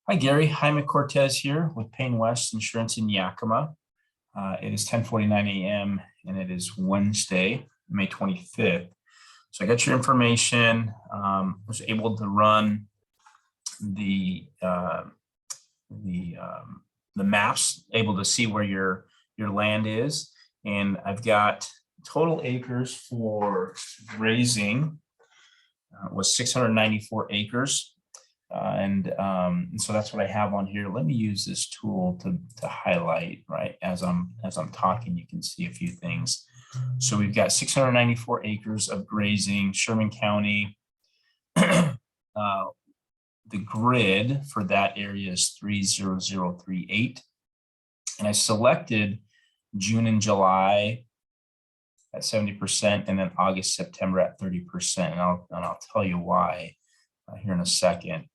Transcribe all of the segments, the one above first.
Hi, Gary. Jaime Cortez here with Payne West Insurance in Yakima. It is 10:49 a.m. and it is Wednesday, May 25th. So I got your information. Was able to run the maps, able to see where your land is, and I've got total acres for grazing was 694 acres. And so that's what I have on here. Let me use this tool to highlight, right? As I'm talking, you can see a few things. So we've got 694 acres of grazing, Sherman County. The grid for that area is 30038. And I selected June and July at 70%, and then August, September at 30%. And I'll tell you why here in a second.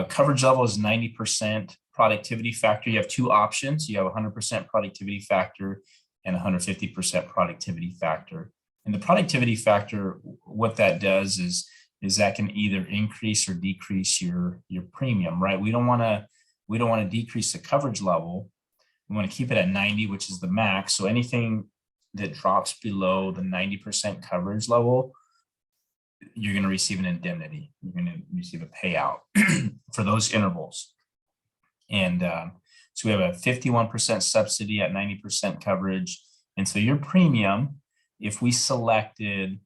Coverage level is 90%. Productivity factor, you have two options. You have 100% productivity factor and 150% productivity factor. And the productivity factor, what that does is that can either increase or decrease your premium, right? We don't want to decrease the coverage level. We want to keep it at 90, which is the max. So anything that drops below the 90% coverage level, you're going to receive an indemnity. You're going to receive a payout for those intervals. And so we have a 51% subsidy at 90% coverage. And so your premium, if we selected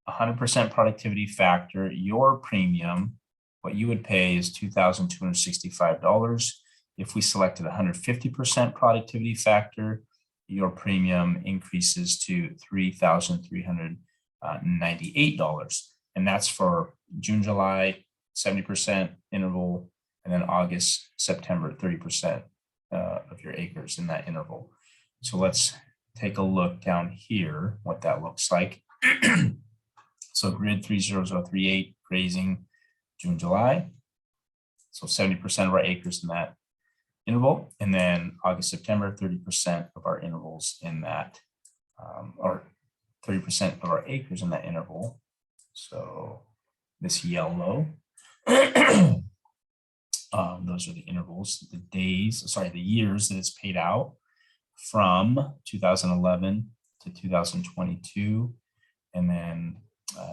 100% productivity factor, your premium, what you would pay is $2,265. If we selected 150% productivity factor, your premium increases to $3,398. And that's for June, July, 70% interval, and then August, September, 30% of your acres in that interval. So let's take a look down here, what that looks like. So grid 30038, grazing, June, July. So 70% of our acres in that interval, and then August, September, 30% of our intervals in that, or 30% of our acres in that interval. So this yellow, those are the intervals, the years that it's paid out from 2011 to 2022. And then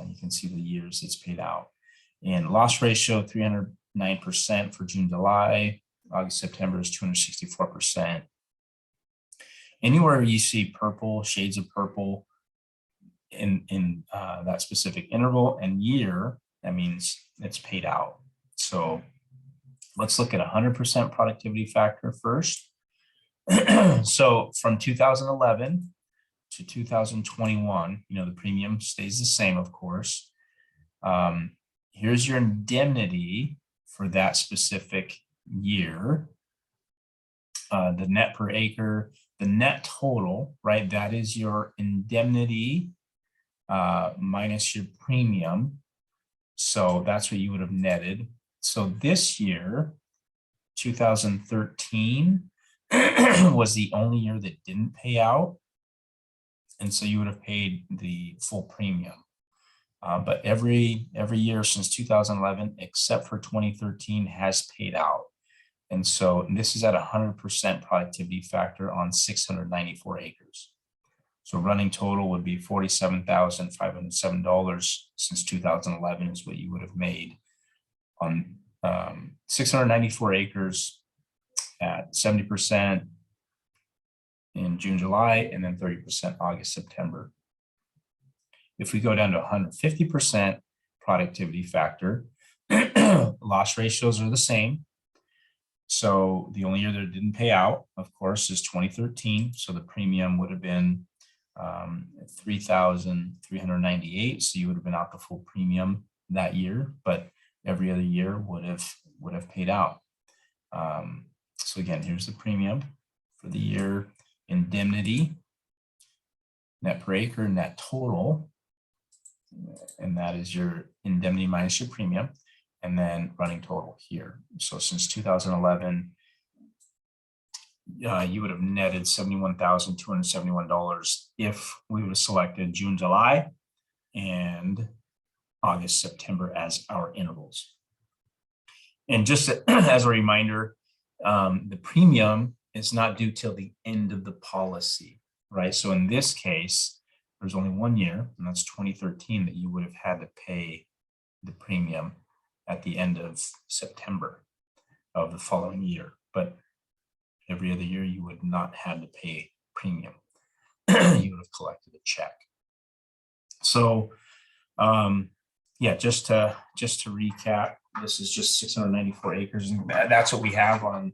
you can see the years it's paid out. And loss ratio, 309% for June, July. August, September is 264%. Anywhere you see purple, shades of purple in that specific interval and year, that means it's paid out. So let's look at 100% productivity factor first. So from 2011 to 2021, the premium stays the same, of course. Here's your indemnity for that specific year. The net per acre, the net total, right? That is your indemnity minus your premium. So that's what you would have netted. So this year, 2013 was the only year that didn't pay out. And so you would have paid the full premium. But every year since 2011, except for 2013, has paid out. And so this is at 100% productivity factor on 694 acres. So running total would be $47,507 since 2011 is what you would have made on 694 acres at 70% in June, July, and then 30% August, September. If we go down to 150% productivity factor, loss ratios are the same. So the only year that it didn't pay out, of course, is 2013. So the premium would have been $3,398. So you would have been out the full premium that year, but every other year would have paid out. So again, here's the premium for the year. Indemnity, net per acre, net total, and that is your indemnity minus your premium, and then running total here. So since 2011, you would have netted $71,271 if we would have selected June, July, and August, September as our intervals. And just as a reminder, the premium is not due till the end of the policy, right? So in this case, there's only 1 year, and that's 2013, that you would have had to pay the premium at the end of September of the following year. But every other year, you would not have to pay premium. You would have collected a check. So, yeah, just to recap, this is just 694 acres, and that's what we have on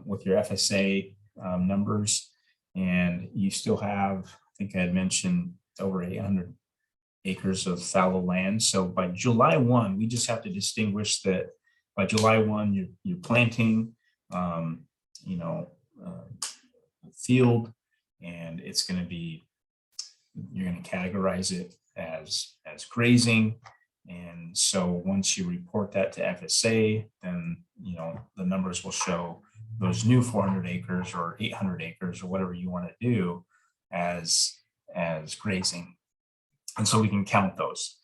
with your FSA numbers. And you still have, I think I had mentioned, over 800 acres of fallow land. So by July 1, we just have to distinguish that by July 1, you're planting, you know, field, and it's going to be, you're going to categorize it as grazing. And so once you report that to FSA, then, you know, the numbers will show those new 400 acres or 800 acres or whatever you want to do as grazing. And so we can count those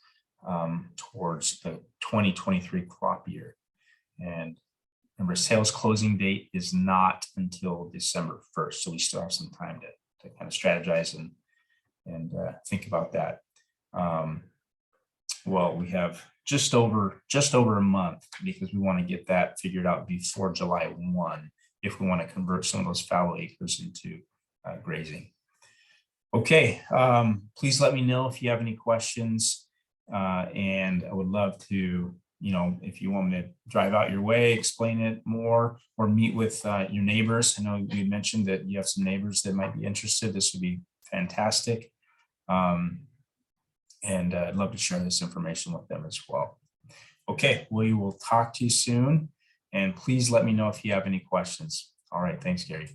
towards the 2023 crop year. And remember, sales closing date is not until December 1st. So we still have some time to kind of strategize and think about that. Well, we have just over a month, because we want to get that figured out before July 1 if we want to convert some of those fallow acres into grazing. Okay, please let me know if you have any questions, and I would love to, you know, if you want me to drive out your way, explain it more, or meet with your neighbors. I know you mentioned that you have some neighbors that might be interested. This would be fantastic. And I'd love to share this information with them as well. Okay, we will talk to you soon, and please let me know if you have any questions. All right, thanks, Gary.